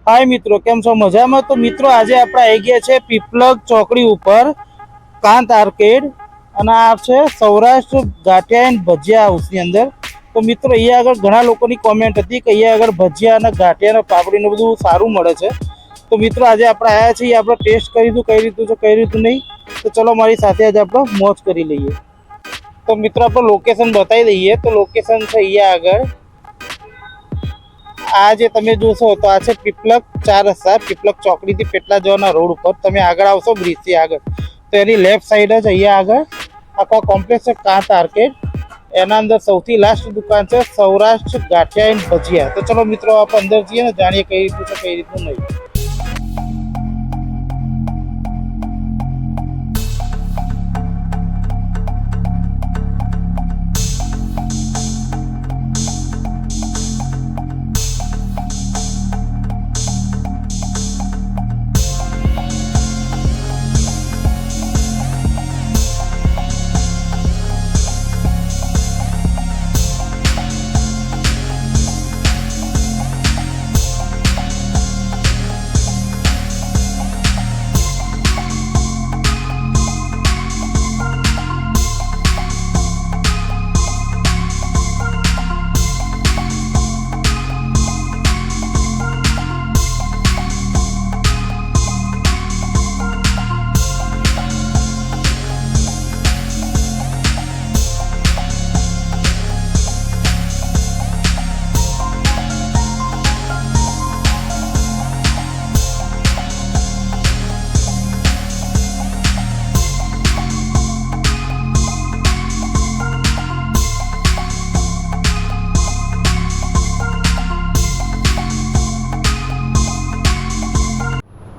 हाय मित्रों, केम छो मजामां। तो मित्रों आज आपणे आई गया छे पीपलग चौकड़ी उपर कांत आर्केड અને આ છે સૌરાષ્ટ્ર ગાંઠિયા એન્ડ ભજીયા હાઉસની અંદર। તો મિત્રો અહીંયા આગળ ઘણા લોકોની કોમેન્ટ હતી કે અહીંયા આગળ ભજીયા અને ગાંઠિયા અને પાપડીને બધું સારું મળે છે। તો મિત્રો આજે આપણે આવ્યા છીએ, આપણે ટેસ્ટ કરીશું કઈ રીતનું છે કઈ રીતનું નહીં। તો ચલો મારી સાથે આજે આપણે મોજ કરી લઈએ। તો મિત્રો આપણે લોકેશન બતાવી દઈએ। તો લોકેશન છે અહીંયા આગળ, આ જે તમે જોશો તો આ છે પીપલગ 4 રસ્તા, પીપલગ ચોકડીથી પેટલા જવાના રોડ ઉપર તમે આગળ આવશો બ્રિજથી આગળ તો એની લેફ્ટ સાઈડ જ અહીંયા આગળ આખો કોમ્પ્લેક્સ છે કાંત આર્કેડ। એના અંદર સૌથી લાસ્ટ દુકાન છે સૌરાષ્ટ્ર ગાંઠિયા એન્ડ ભજીયા। તો ચલો મિત્રો આપણે અંદર જઈએ ને જાણીએ કઈ રીતનું છે કઈ રીતનું નહીં।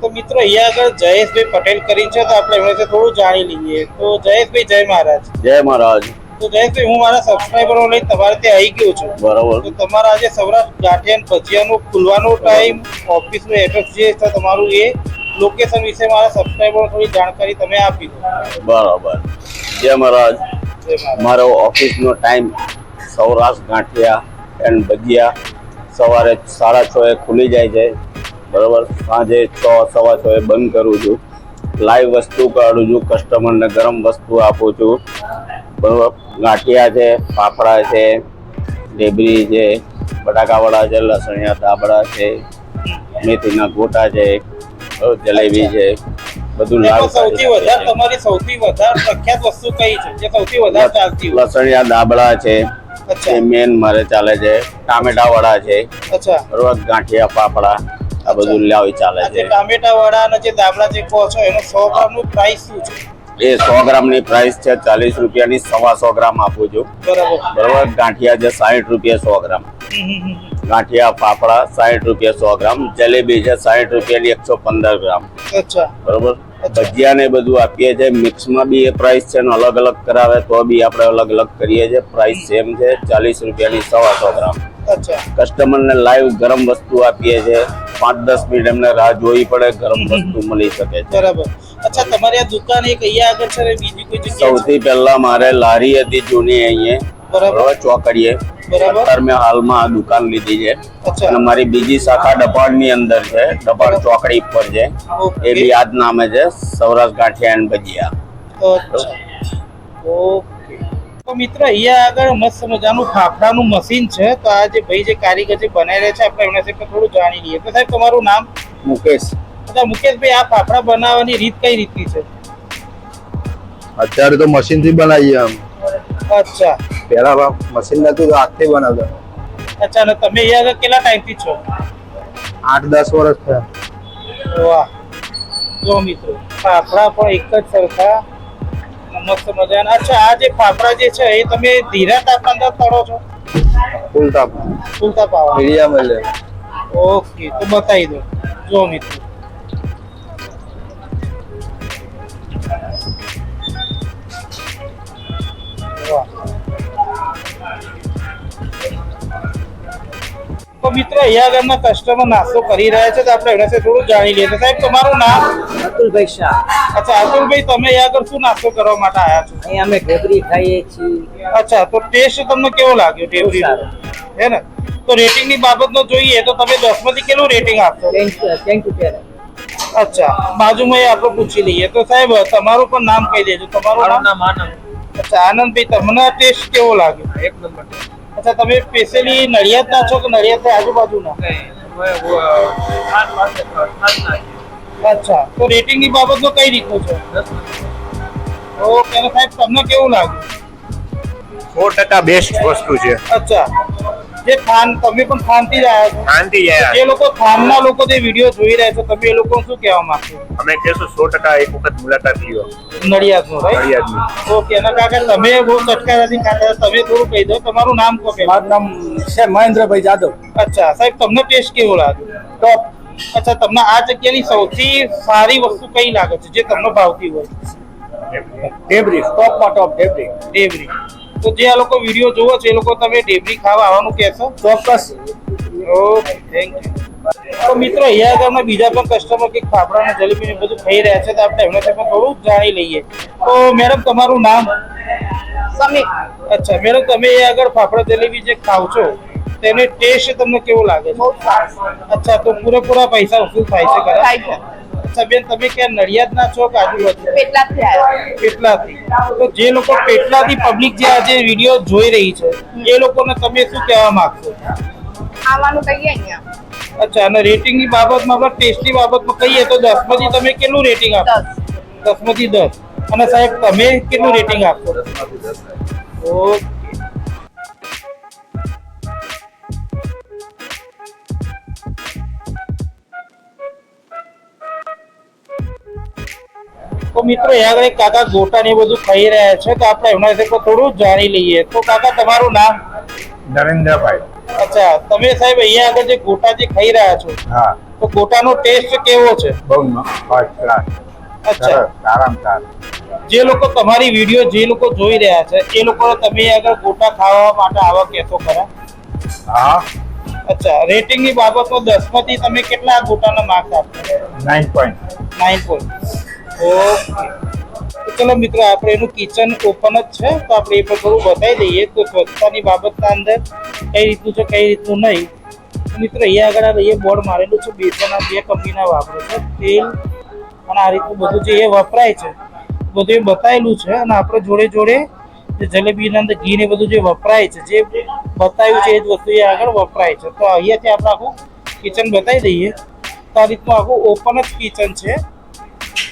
तो मित्रों यहाँ આગળ જયેશભાઈ પટેલ કરીને છે, તો આપણે એમણે થોડું જાણી લઈએ। તો જયેશભાઈ જય મહારાજ। જય મહારાજ। તો જયેશભાઈ હું મારા સબસ્ક્રાઇબરો લઈને તમારે ત્યાં આવી ગયો છું, બરાબર। તો તમારા આજે સૌરાષ્ટ્ર ગાંઠિયા ભજીયાનો ખુલવાનો ટાઈમ, ઓફિસનો એડ્રેસ જે છે તમારું, એ લોકેશન વિશે મારા સબસ્ક્રાઇબરો થોડી જાણકારી તમે આપી દો। બરાબર। જય મહારાજ। મારો ઓફિસનો ટાઈમ સૌરાષ્ટ્ર ગાંઠિયા એન્ડ ભજીયા સવારે 6:30 ખુલી જાય છે, બરાબર। સાંજે 6 સવા 6 બંધ કરું છું। લાઈવ વસ્તુ કાઢું છું, કસ્ટમરને ગરમ વસ્તુ આપું છું, બરાબર। ગાંઠિયા છે, ફાફડા છે, ઢેબરી છે, બટાકાવડા છે, લસણિયા દાબડા છે, મેથીના ગોટા છે, જલેબી છે, બધું લાઈવ। સૌથી વધારે તમારી સૌથી વધારે પ્રખ્યાત વસ્તુ કઈ છે જે સૌથી વધારે ચાલતી હોય? લસણિયા દાબડા છે, એ મેન મારે ચાલે છે। ટામેટા વડા છે, અચ્છા, બરાબર। ગાંઠિયા ફાફડા આ બધું લાવી ચાલે છે। ટામેટા વડા અને જે દાબડા જે કહો છો એનો 100 ગ્રામનું પ્રાઇસ શું છે? એ 100 ગ્રામની પ્રાઇસ છે 40 રૂપિયાની, 125 ગ્રામ આપું છું, બરાબર। ગાંઠિયા છે 60 રૂપિયા 100 ગ્રામ, ગાંઠિયા ફાફડા 60 રૂપિયા 100 ગ્રામ, જલેબી છે 60 રૂપિયાની 115 ગ્રામ, અચ્છા, બરાબર। ભજીયા ને બધું આપીએ છીએ, મિક્સમાં બી એ પ્રાઇસ છે ને અલગ અલગ કરાવે તો બી આપણે અલગ અલગ કરીએ છીએ। પ્રાઇસ સેમ છે 40 રૂપિયાની 125 ગ્રામ। કસ્ટમર ને લાઈવ ગરમ વસ્તુ આપીએ છીએ, 5-10 મિનિટ એમને રાહ જોવી પડે, ગરમ વસ્તુ મળી શકે છે, બરાબર। અચ્છા, તમારી આ દુકાન એક અહીંયા આગળ છે, બીજી કોઈ જગ્યાએ? સૌથી પહેલા મારે લારી હતી જૂની અહીંયા, બરાબર, ચોકડીએ। અત્યારે મેં હાલમાં આ દુકાન લીધી છે અને મારી બીજી શાખા ડબાણની અંદર છે, ડબાણ ચોકડી પર છે, એ બી આ જ નામે છે, સૌરાષ્ટ્ર ગાંઠિયા એન્ડ ભજીયા। ઓકે। તો મિત્ર અહીંયા આગળ મસ્ત મજાનું ફાફડાનું મશીન છે, તો આ જે ભાઈ જે કારીગર જે બનાવી રહ્યા છે આપણે એમના સાથે થોડું જાણી લઈએ। તો સાહેબ તમારું નામ? મુકેશ। અચ્છા મુકેશભાઈ, આ ફાફડા બનાવવાની રીત કઈ રીતની છે? અત્યારે તો મશીન થી બનાવીએ આમ। અચ્છા, પેલા મશીન નતું તો હાથથી બનાવતા। અચ્છા, અને તમે અહીંયા આગળ કેટલા ટાઈમથી છો? 8-10 વર્ષ થયા। વાહ, જો મિત્રો ફાફડા પણ એક જ સરખા મસ્ત મજાના। અચ્છા, આ જે ફાફડા જે છે એ તમે ધીરા તાપમાન પર તળો છો? ફૂલ તાપ, ફૂલ તાપ આવે, મીડિયમ એટલે। ઓકે, તો બતાવી દો, જો મિત્રો તો મિત્રો અહીંયા આગળના કસ્ટમર નાસ્તો કરી રહ્યા છે, તો આપણે એના સાથે થોડું જાણી લઈએ। તો સાહેબ તમારું નામ? અતુલભાઈ શાહ। અચ્છા અતુલભાઈ, તમે અહીંયા આગળ શું નાસ્તો કરવા માટે આવ્યા છો? અહીંયા અમે ઢેબરી ખાઈએ છીએ। અચ્છા, તો ટેસ્ટ તમને કેવો લાગ્યો ઢેબરી? હે ને? તો રેટિંગની બાબતનો જોઈએ તો તમે 10 માંથી કેટલું રેટિંગ આપશો? Thank you, parent. અચ્છા, બાજુમાં આપણે પૂછી લઈએ. તો સાહેબ તમારું પણ નામ કહી દેજો. તમારું નામ? આનંદ. અચ્છા, આનંદભાઈ, તમને આ ટેસ્ટ કેવો લાગ્યો? એક નંબર. અચ્છા, તમે સ્પેશિયલી નડિયાદના છો કે નડિયાદની આજુબાજુના? અચ્છા, તો રેટિંગની બાબતમાં કઈ રીતનું છે? ઓકે, અને સાહેબ તમને કેવું લાગ્યું? 100% બેસ્ટ વસ્તુ છે. અચ્છા, જે થાન, તમે પણ થાનથી જ આવ્યા છો? શાંતિ જે લોકો થાનના લોકો જે વિડીયો જોઈ રહ્યા છો, તમે એ લોકોને શું કહેવા માંગશો? અમે કહેશું 100% એક વખત મુલાકાત લ્યો નડિયાદનું, રાઈટ? નડિયાદની. ઓકે, અને કાકા તમે બહુ ચટકારાથી ખાતા, તમે થોડું કહી દો. તમારું નામ કહો પહેલા. મારું નામ છે મહેન્દ્રભાઈ જાદવ. અચ્છા, સાહેબ તમને ટેસ્ટ કેવો લાગ્યો? ટોપ. અચ્છા, તમને આ જગ્યાની સૌથી સારી વસ્તુ કઈ લાગે છે જે તમને ભાવતી હોય? ડેબરી. ટોપમાં ટોપ ડેબરી. ડેબરી. તો જે આ લોકો વિડીયો જોવો છે એ લોકો તમે ડેબરી ખાવા આવવાનું કહેશો? ચોક્કસ. Okay, thank you. તો મિત્રો, અહીંયા આગળના બીજા પણ કસ્ટમર કે ફાફડા અને જલેબી ને બધું ખાઈ રહ્યા છે, તો આપણે એમનાથી પણ થોડું જાણી લઈએ. તો મેડમ, તમારું નામ? સમી. અચ્છા મેડમ, તમે એ આગળ ફાફડા જલેબી જે ખાવ છો તેનો ટેસ્ટ તમને કેવો લાગે છે? બહુ સારું. અચ્છા, તો પૂરેપૂરા પૈસા વસૂલ થાય છે ખરા? થાય છે. અચ્છા બેન, તમે ક્યાં નડિયાદના છો કે આજુબાજુ? પેટલાથી આવ્યા. પેટલાથી. તો જે લોકો પેટલાથી પબ્લિક જે આજે વિડીયો જોઈ રહી છે એ લોકોને તમે શું કહેવા માંગશો? આવવાનું કહીએ અહીંયા. અચ્છા, અને રેટિંગની બાબતમાં આપણે ટેસ્ટની બાબતમાં કહીએ તો 10 માંથી તમે કેટલું રેટિંગ આપો? 10 માંથી 10. અને સાહેબ તમે કેટલું રેટિંગ આપશો? ઓકે. તો મિત્રો, એ આગળ એક કાકા ગોટા ને એ બધું ખાઈ રહ્યા છે, તો આપણે એમના વિશે થોડું જાણી લઈએ. તો કાકા, તમારું નામ? નરેન્દ્રભાઈ. અચ્છા, તમે સાહેબ અહીંયા આગળ જે ગોટા જે ખાઈ રહ્યા છો, હા, તો ગોટાનો ટેસ્ટ કેવો છે? બહુ ફર્સ્ટ ક્લાસ. અચ્છા, આરામદાર. જે લોકો તમારી વિડીયો જે લોકો જોઈ રહ્યા છે એ લોકોને તમે આગળ ગોટા ખાવા માટે આવા કહેશો ખરા? હા, અચ્છા, રેટિંગની બાબતમાં 10 માંથી તમે કેટલા ગોટાના માર્ક્સ આપશો? 9 પોઈન્ટ. 9 પોઈન્ટ. ઓકે. તો ચલો મિત્રો, આપણે એનું કિચન ઓપન જ છે, તો આપણે એ પણ થોડું બતાવી દઈએ. તો સ્વચ્છતાની બાબતના અંદર કઈ રીતનું છે કઈ રીતનું નહીં. તો મિત્રો, અહીંયા આગળ અહીંયા બોર્ડ મારેલું છે. બેસનના 2 કંપનીના વાપરે છે, તેલ અને આ રીતનું બધું જે એ વપરાય છે બધું એ બતાવેલું છે. અને આપણે જોડે જોડે જે જલેબીના અંદર ઘી ને બધું જે વપરાય છે, જે બતાવ્યું છે એ જ વસ્તુ એ આગળ વપરાય છે. તો અહીંયાથી આપણે આખું કિચન બતાવી દઈએ. તો આ રીતનું આખું ઓપન જ કિચન છે.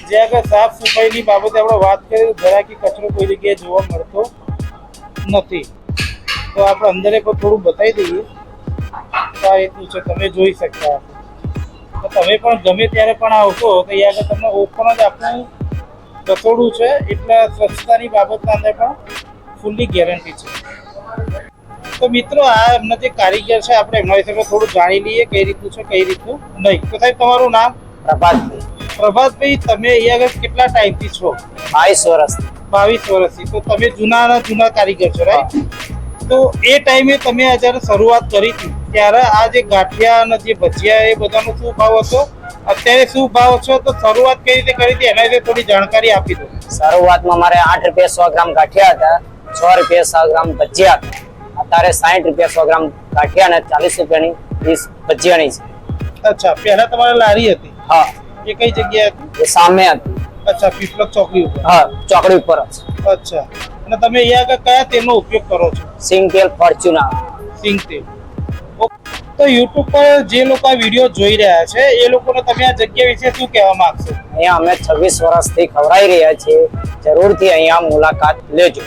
જે આગળ સાફ સફાઈની બાબતે આપણે વાત કરીએ તો જરાકી કચરો કોઈ જગ્યાએ જોવા મળતો નથી. તો આપણે અંદર પણ થોડું બતાવી દઈએ. તો આ રીતનું છે, તમે જોઈ શકતા હશો. તો તમે પણ ગમે ત્યારે પણ આવશો તો અહીંયા આગળ તમને ઓપન જ આપણું રસોડું છે, એટલે સ્વચ્છતાની બાબતના અંદર પણ ફૂલ્લી ગેરંટી છે. તો મિત્રો, આ એમના જે કારીગર છે આપણે એમના વિશે થોડું જાણી લઈએ કઈ રીતનું છે કઈ રીતનું નહીં. તો સાહેબ, તમારું નામ? પ્રભાતભાઈ. પ્રભાતભાઈ, તમે અહીંયા આગળ કેટલા ટાઈમથી છો? 22 વર્ષથી. 22 વર્ષથી. તો તમે જૂના કારીગર છો, રાઈટ? તો એ ટાઈમે તમે જ્યારે શરૂઆત કરી હતી ત્યારે આ જે ગાંઠિયા અને જે ભજીયા એ બધાનો શું ભાવ હતો, અત્યારે શું ભાવ છે? તો શરૂઆત કઈ રીતે કરી હતી એના વિશે થોડી જાણકારી આપી દો. શરૂઆતમાં મારે 8 રૂપિયા 100 ગ્રામ ગાંઠિયા હતા, 6 રૂપિયા 100 ગ્રામ ભજીયા હતા. અત્યારે 60 રૂપિયા 100 ગ્રામ ગાંઠિયા અને 40 રૂપિયાની 20 ભજીયાની છે. અચ્છા, પહેલા તમારે લારી હતી? હા. એ કઈ જગ્યાએ હતી? એ સામે હતી. અચ્છા, પીપલક ચોકડી ઉપર? હા, ચોકડી ઉપર જ. અચ્છા, અને તમે અહીંયા આગળ કયા તેલનો ઉપયોગ કરો છો? સિંગ તેલ, ફોર્ચ્યુનર. સિંગ તેલ. તો યુટ્યુબ પર જે લોકો આ વિડીયો જોઈ રહ્યા છે એ લોકોને તમે આ જગ્યા વિશે શું કહેવા માંગશો? અહીંયા અમે 26 વર્ષથી ખવડાવી રહ્યા છીએ. જરૂરથી અહીંયા મુલાકાત લેજો.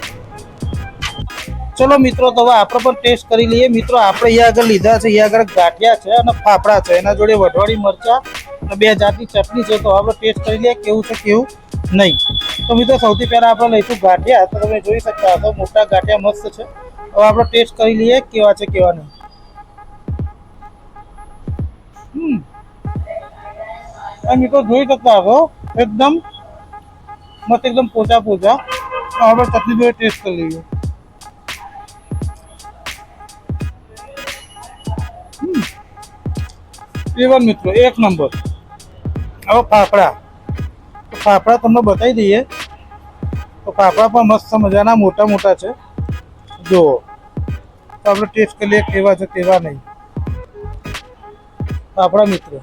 ચલો મિત્રો, તો હવે આપણે પણ ટેસ્ટ કરી લઈએ. મિત્રો, આપણે અહીંયા આગળ લીધા છે, અહીંયા આગળ ગાંઠિયા છે અને ફાફડા છે, એના જોડે વઢવાળી મરચા અને 2 જાતની ચટણી છે. તો આપણે ટેસ્ટ કરી લઈએ કેવું છે કેવું નહીં. તો મિત્રો, સૌથી પહેલા આપણે લઈશું ગાંઠિયા. તો તમે જોઈ શકતા હશો મોટા ગાંઠિયા મસ્ત છે. હવે આપણે ટેસ્ટ કરી લઈએ કેવા છે કેવા નહીં. મિત્રો, જોઈ શકતા હશો એકદમ મસ્ત, એકદમ પોચા પોચા. આપણે ચટણી જોડે ટેસ્ટ કરી લઈએ. એવન મિત્રો, એક નંબર. હવે ફાફડા તમને બતાવી દઈએ. તો ફાફડા પણ મસ્ત મજાના મોટા મોટા છે. જુઓ, તો આપણે ટેસ્ટ કરી લઈએ કેવા છે કેવા નહીં. આપણા મિત્રો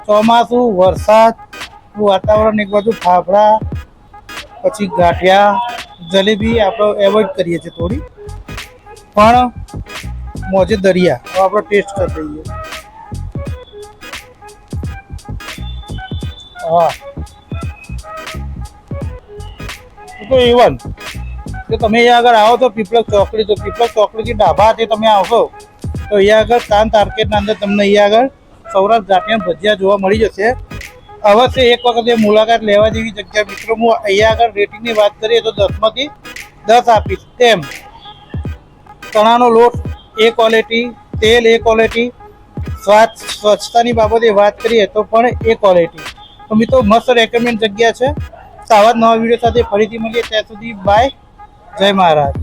ચોમાસું વરસાદનું વાતાવરણ, એક બાજુ ફાફડા, પછી ગાંઠિયા, જલેબી આપણે એવોઇડ કરીએ છીએ થોડી, પણ મોજે દરિયા. હવે આપણે ટેસ્ટ કરી દઈએ. હા તો ઇવન કે તમે અહીંયા આગળ આવો તો પીપળક ચોકડી, તો પીપળક ચોકડીથી ડાભાથી તમે આવશો તો અહીંયા આગળ કાંત આર્કેડના અંદર તમને અહીંયા આગળ સૌરાષ્ટ્ર ગાંઠિયા ભજીયા જોવા મળી જશે. અવશ્ય એક વખત એ મુલાકાત લેવા જેવી જગ્યા. મિત્રો હું અહીંયા આગળ રેટિંગની વાત કરીએ તો 10માંથી 10 આપીશ. તેમ ચણાનો લોટ એ ક્વોલિટી, તેલ એ ક્વોલિટી, સ્વાદ સ્વચ્છતાની બાબતે વાત કરીએ તો પણ એ ક્વોલિટી. તો મિત્રો મસ્ત રેકમેન્ડ જગ્યા છે. આવા જ નવા વિડીયો સાથે ફરીથી મળીએ. ત્યાં સુધી બાય, જય મહારાજ.